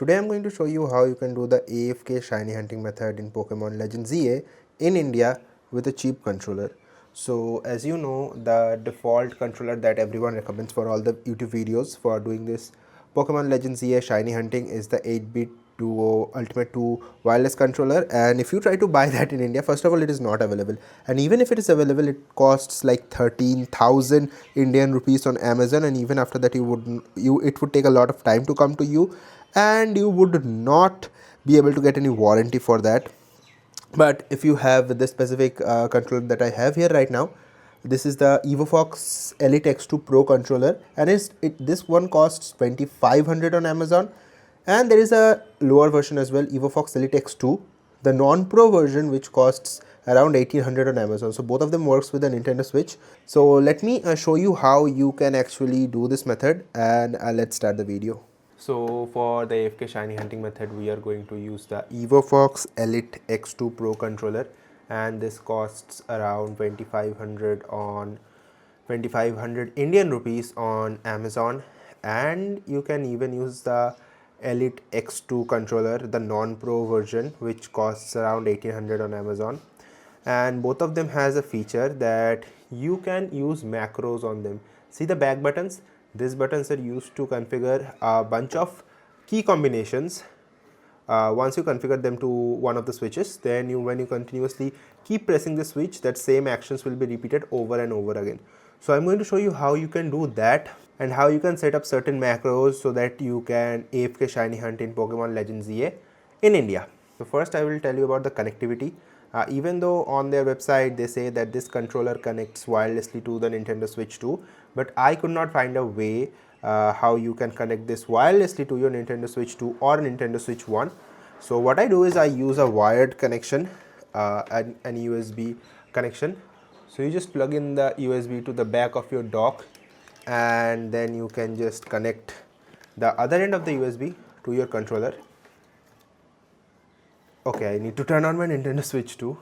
Today I'm going to show you how you can do the AFK shiny hunting method in Pokemon Legends ZA in India with a cheap controller. So as you know, the default controller that everyone recommends for all the YouTube videos for doing this Pokemon Legends ZA shiny hunting is the 8-bit Duo Ultimate 2 wireless controller, and if you try to buy that in India, first of all it is not available, and even if it is available it costs like 13,000 Indian rupees on Amazon, and even after that it would take a lot of time to come to you, and you would not be able to get any warranty for that. But if you have this specific controller that I have here right now, this is the Evofox Elite X2 Pro controller, and this one costs 2,500 on Amazon, and there is a lower version as well, Evofox Elite X2, the non-pro version, which costs around 1,800 on Amazon. So both of them works with the Nintendo Switch. So let me show you how you can actually do this method, and let's start the video. So for the AFK shiny hunting method, we are going to use the Evofox Elite X2 Pro controller, and this costs around 2,500 Indian rupees on Amazon. And you can even use the Elite X2 controller, the non-pro version, which costs around 1,800 on Amazon. And both of them has a feature that you can use macros on them. See the back buttons? These buttons are used to configure a bunch of key combinations. Once you configure them to one of the switches, then when you continuously keep pressing the switch, that same actions will be repeated over and over again. So I'm going to show you how you can do that and how you can set up certain macros so that you can AFK shiny hunt in Pokemon Legends ZA in India. So first I will tell you about the connectivity. Even though on their website they say that this controller connects wirelessly to the Nintendo Switch 2, but I could not find a way how you can connect this wirelessly to your Nintendo Switch 2 or Nintendo Switch 1. So what I do is I use a wired connection, an USB connection. So you just plug in the USB to the back of your dock, and then you can just connect the other end of the USB to your controller. Okay, I need to turn on my Nintendo Switch too.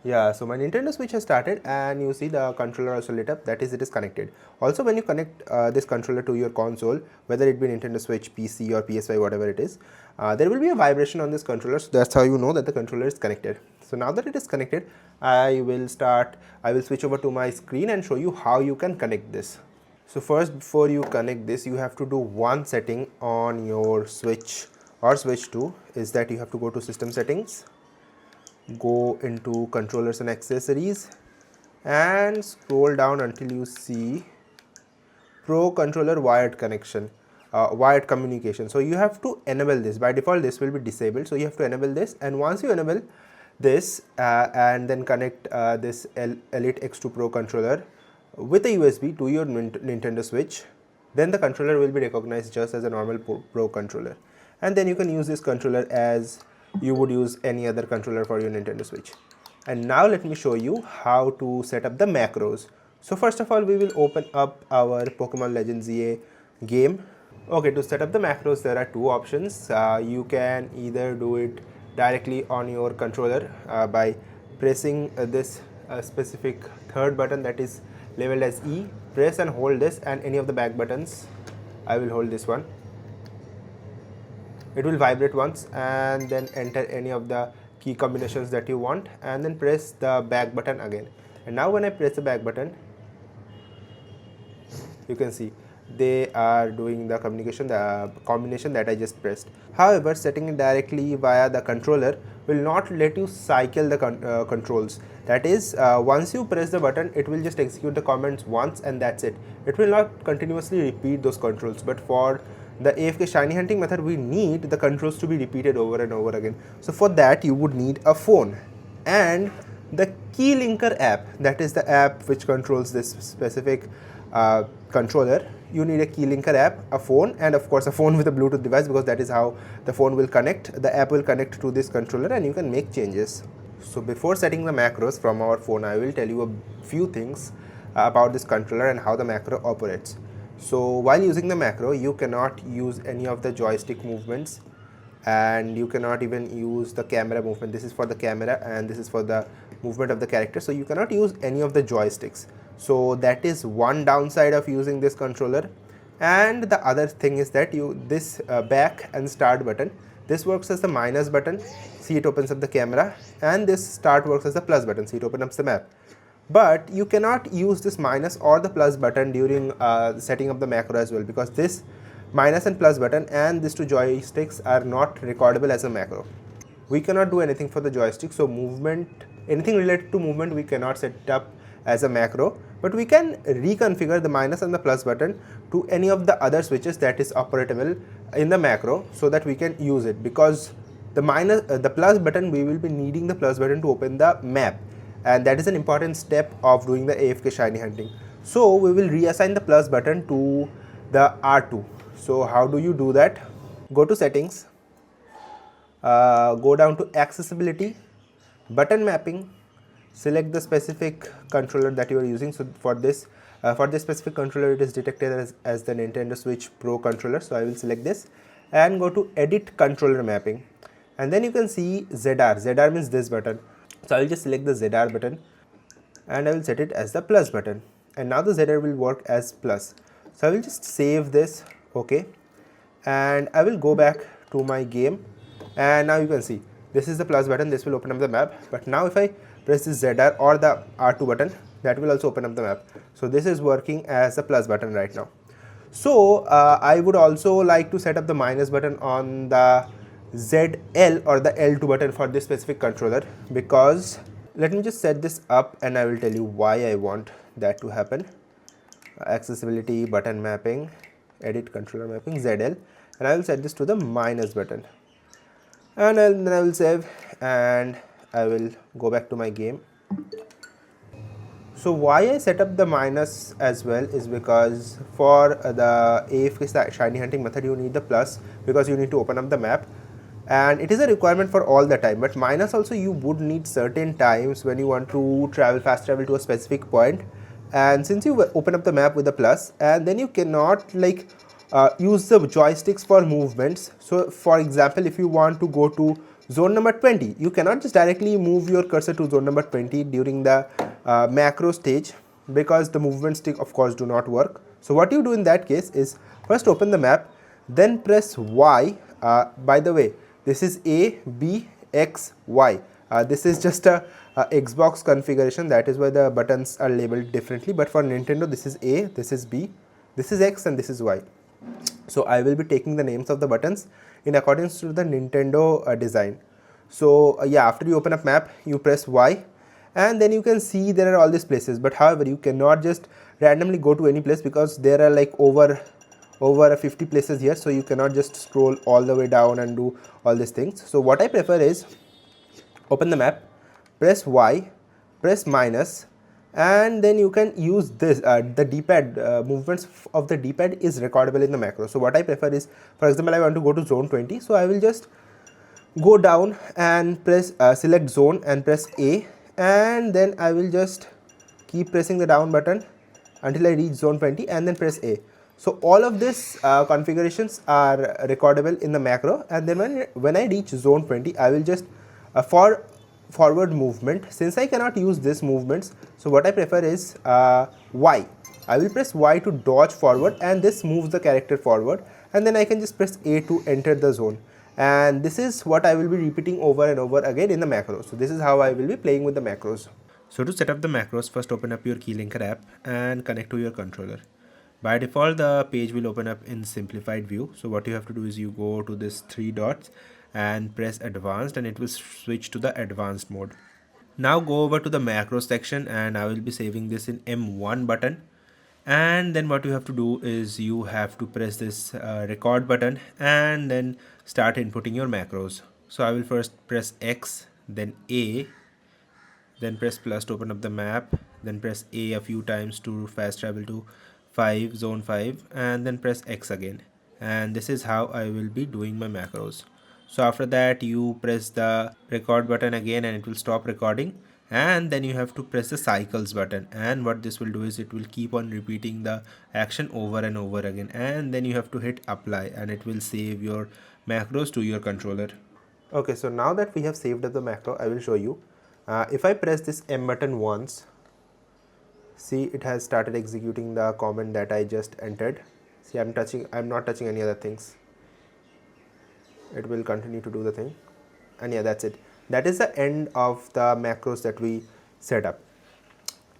Yeah, so my Nintendo Switch has started, and you see the controller also lit up, that is, it is connected. Also, when you connect this controller to your console, whether it be Nintendo Switch, PC or PS5, whatever it is, there will be a vibration on this controller, so that's how you know that the controller is connected. So now that it is connected, I will switch over to my screen and show you how you can connect this. So first, before you connect this, you have to do one setting on your Switch or Switch 2, is that you have to go to System Settings, go into Controllers and Accessories, and scroll down until you see Pro Controller Wired Connection, Wired Communication. So you have to enable this. By default this will be disabled, so you have to enable this, and once you enable this and then connect this Elite X2 Pro controller with a USB to your Nintendo Switch, then the controller will be recognized just as a normal Pro controller, and then you can use this controller as you would use any other controller for your Nintendo Switch. And now let me show you how to set up the macros. So first of all, we will open up our Pokemon Legends ZA game. Okay, to set up the macros, there are two options. You can either do it directly on your controller by pressing this specific third button that is labeled as E. Press and hold this, and any of the back buttons. I will hold this one. It will vibrate once, and then enter any of the key combinations that you want, and then press the back button again. And now when I press the back button, you can see they are doing the combination that I just pressed. However, setting it directly via the controller will not let you cycle the controls. That is, once you press the button, it will just execute the commands once and that's it. It will not continuously repeat those controls, but for the AFK shiny hunting method, we need the controls to be repeated over and over again. So for that, you would need a phone and the Key Linker app, that is the app which controls this specific controller. You need a Key Linker app, a phone, and of course a phone with a Bluetooth device, because that is how the phone will connect. The app will connect to this controller and you can make changes. So before setting the macros from our phone, I will tell you a few things about this controller and how the macro operates. So while using the macro, you cannot use any of the joystick movements, and you cannot even use the camera movement. This is for the camera and this is for the movement of the character, so you cannot use any of the joysticks. So that is one downside of using this controller. And the other thing is that this back and start button, this works as the minus button, see it opens up the camera, and this start works as the plus button, see it opens up the map. But you cannot use this minus or the plus button during setting up the macro as well, because this minus and plus button and these two joysticks are not recordable as a macro. We cannot do anything for the joystick, so movement, anything related to movement we cannot set up as a macro, but we can reconfigure the minus and the plus button to any of the other switches that is operatable in the macro, so that we can use it. Because the plus button, we will be needing the plus button to open the map, and that is an important step of doing the AFK shiny hunting. So we will reassign the plus button to the R2. So how do you do that? Go to settings, go down to accessibility, button mapping, select the specific controller that you are using. So for this specific controller, it is detected as the Nintendo Switch Pro controller, so I will select this and go to edit controller mapping, and then you can see ZR means this button. So I will just select the ZR button and I will set it as the plus button, and now the ZR will work as plus. So I will just save this, okay, and I will go back to my game, and now you can see this is the plus button, this will open up the map. But now if I press this ZR or the R2 button, that will also open up the map. So this is working as a plus button right now. So I would also like to set up the minus button on the ZL or the L2 button for this specific controller, because let me just set this up and I will tell you why I want that to happen. Accessibility, button mapping, edit controller mapping, ZL, and I will set this to the minus button, and then I will save and I will go back to my game. So why I set up the minus as well is because for the AFK shiny hunting method you need the plus, because you need to open up the map, and it is a requirement for all the time. But minus also you would need certain times when you want to fast travel to a specific point, and since you open up the map with a plus, and then you cannot like use the joysticks for movements. So for example, if you want to go to zone number 20, you cannot just directly move your cursor to zone number 20 during the macro stage, because the movement stick of course do not work. So what you do in that case is first open the map, then press Y. By the way, this is A, B, X, Y. This is just a Xbox configuration, that is why the buttons are labeled differently, but for Nintendo this is A, this is B, this is X, and this is Y. So I will be taking the names of the buttons in accordance to the Nintendo design. So yeah, after you open up map, you press Y, and then you can see there are all these places. But however, you cannot just randomly go to any place, because there are like over 50 places here, so you cannot just scroll all the way down and do all these things. So what I prefer is open the map, press Y, press minus, and then you can use this the d-pad movements of the d-pad is recordable in the macro. So what I prefer is, for example, I want to go to zone 20, so I will just go down and press select zone and press A, and then I will just keep pressing the down button until I reach zone 20 and then press A. So all of these configurations are recordable in the macro, and then when I reach zone 20, I will just for forward movement, since I cannot use this movements, so what I prefer is Y. I will press Y to dodge forward, and this moves the character forward, and then I can just press A to enter the zone. And this is what I will be repeating over and over again in the macros. So this is how I will be playing with the macros. So to set up the macros, first open up your Keylinker app and connect to your controller. By default, the page will open up in simplified view. So what you have to do is you go to this 3 dots and press advanced, and it will switch to the advanced mode. Now go over to the macro section, and I will be saving this in M1 button. And then what you have to do is you have to press this record button and then start inputting your macros. So I will first press X, then A, then press plus to open up the map, then press A few times to fast travel to zone 5, and then press X again. And this is how I will be doing my macros. So after that, you press the record button again and it will stop recording, and then you have to press the cycles button, and what this will do is it will keep on repeating the action over and over again, and then you have to hit apply and it will save your macros to your controller. Okay, so now that we have saved up the macro, I will show you. If I press this M button once, see, it has started executing the command that I just entered. See, I'm not touching any other things. It will continue to do the thing. And yeah, that's it. That is the end of the macros that we set up.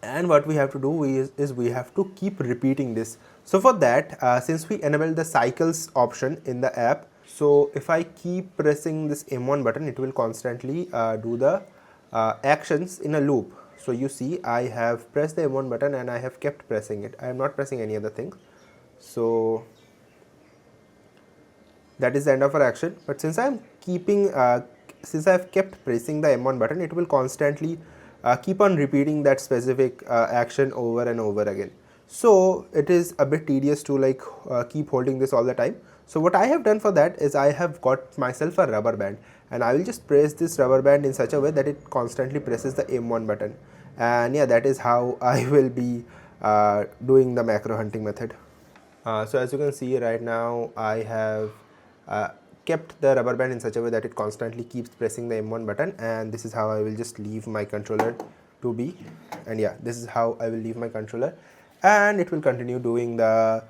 And what we have to do is we have to keep repeating this. So for that, since we enabled the cycles option in the app, so if I keep pressing this M1 button, it will constantly do the actions in a loop. So you see, I have pressed the M1 button and I have kept pressing it. I am not pressing any other thing. So that is the end of our action. But since I have kept pressing the M1 button, it will constantly keep on repeating that specific action over and over again. So it is a bit tedious to like keep holding this all the time. So what I have done for that is I have got myself a rubber band, and I will just press this rubber band in such a way that it constantly presses the M1 button. And yeah, that is how I will be doing the macro hunting method. So as you can see right now, I have kept the rubber band in such a way that it constantly keeps pressing the M1 button, and this is how I will just leave my controller to be. And yeah, this is how I will leave my controller, and it will continue doing the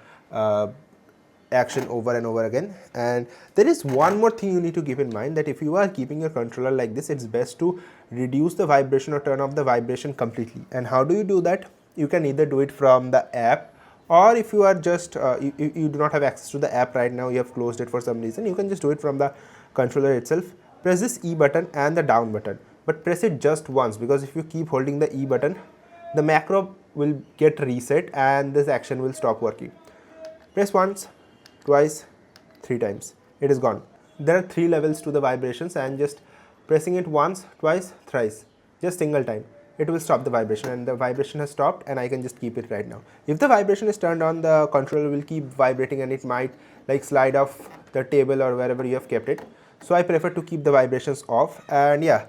action over and over again. And there is one more thing you need to keep in mind, that if you are keeping your controller like this, it's best to reduce the vibration or turn off the vibration completely. And how do you do that? You can either do it from the app, or if you are just you do not have access to the app right now, you have closed it for some reason, you can just do it from the controller itself. Press this E button and the down button, but press it just once, because if you keep holding the E button, the macro will get reset and this action will stop working. Press once, twice, 3 times, it is gone. There are 3 levels to the vibrations, and just pressing it once, twice, thrice, just single time, it will stop the vibration, and the vibration has stopped, and I can just keep it right now. If the vibration is turned on, the controller will keep vibrating and it might like slide off the table or wherever you have kept it. So I prefer to keep the vibrations off. And yeah,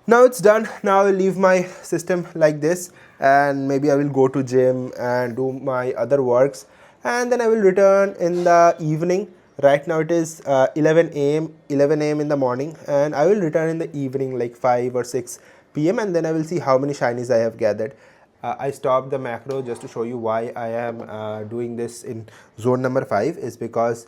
now it's done. Now I will leave my system like this, and maybe I will go to gym and do my other works, and then I will return in the evening. Right now it is 11 a.m. in the morning, and I will return in the evening like 5 or 6 p.m. and then I will see how many shinies I have gathered. I stopped the macro just to show you why I am doing this in zone number 5, is because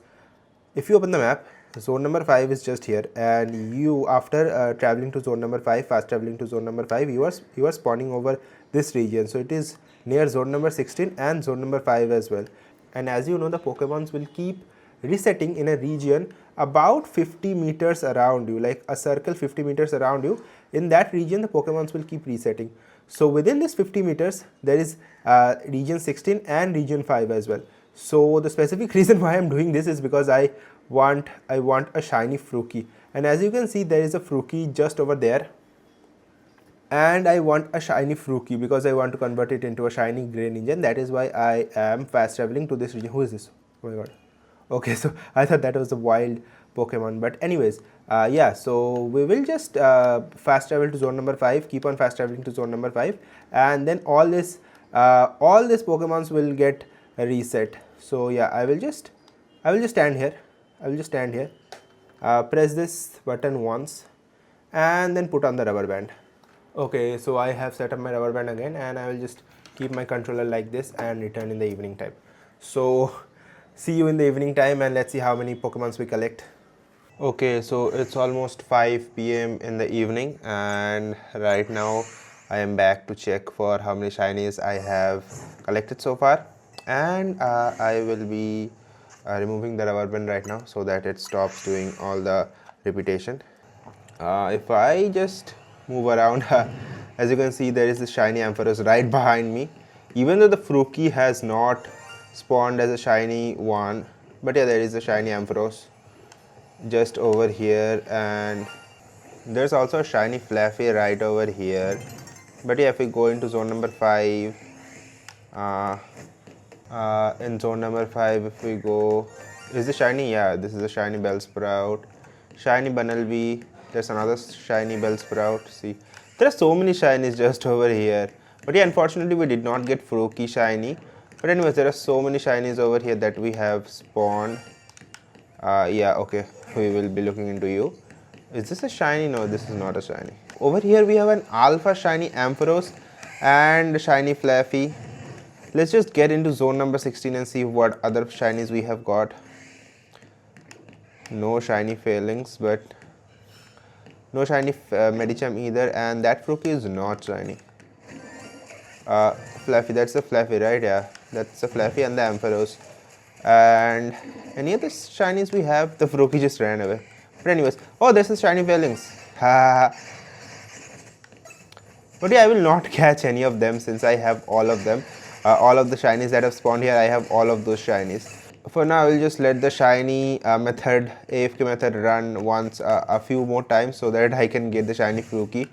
if you open the map, zone number 5 is just here, and you, after traveling to zone number 5, fast traveling to zone number 5, you are spawning over this region. So it is near zone number 16 and zone number 5 as well. And as you know, the Pokemons will keep resetting in a region about 50 meters around you, like a circle 50 meters around you. In that region, the Pokemons will keep resetting. So within this 50 meters, there is region 16 and region 5 as well. So the specific reason why I am doing this is because I want a shiny Froakie, and as you can see, there is a Froakie just over there, and I want a shiny Froakie because I want to convert it into a shiny Grey Ninja, and that is why I am fast traveling to this region. Who is this? Oh my god. Okay, so I thought that was a wild Pokemon, but anyways, yeah, so we will just fast travel to zone number 5, keep on fast traveling to zone number 5, and then all these Pokemons will get reset. So yeah, I will just stand here. Press this button once, and then put on the rubber band. Okay, so I have set up my rubber band again, and I will just keep my controller like this and return in the evening time. So see you in the evening time, and let's see how many Pokemons we collect. Okay, so it's almost 5 p.m. in the evening, and right now I am back to check for how many shinies I have collected so far, and I will be removing the rubber band right now so that it stops doing all the repetition. If I just move around, as you can see, there is this shiny Ampharos right behind me, even though the Froakie has not spawned as a shiny one, but yeah, there is a shiny Ampharos just over here, and there's also a shiny Flaffy right over here. But yeah, if we go into zone number 5, in zone number 5, if we go, is the shiny? Yeah, this is a shiny Bellsprout, shiny Bunnelby. There's another shiny Bellsprout. See, there are so many shinies just over here. But yeah, unfortunately we did not get Froakie shiny. But anyways, there are so many shinies over here that we have spawned. Yeah, okay, we will be looking into you. Is this a shiny? No, this is not a shiny. Over here we have an alpha shiny Ampharos and shiny Flaffy. Let's just get into zone number 16 and see what other shinies we have got. No shiny failings, but no shiny Medicham either, and that Froakie is not shiny. Fluffy, that's a Fluffy, right? Yeah, that's a Fluffy and the Ampharos. And any other shinies we have? The Froakie just ran away. But anyways, oh, there's a shiny failings. Ha. But yeah, I will not catch any of them since I have all of them. All of the shinies that have spawned here, I have all of those shinies. For now, I will just let the shiny method, AFK method, run once a few more times so that I can get the shiny Froakie.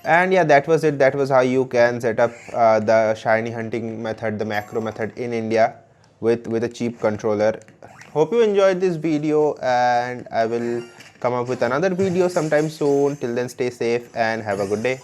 And yeah, that was it. That was how you can set up the shiny hunting method, the macro method in India with a cheap controller. Hope you enjoyed this video, and I will come up with another video sometime soon. Till then, stay safe and have a good day.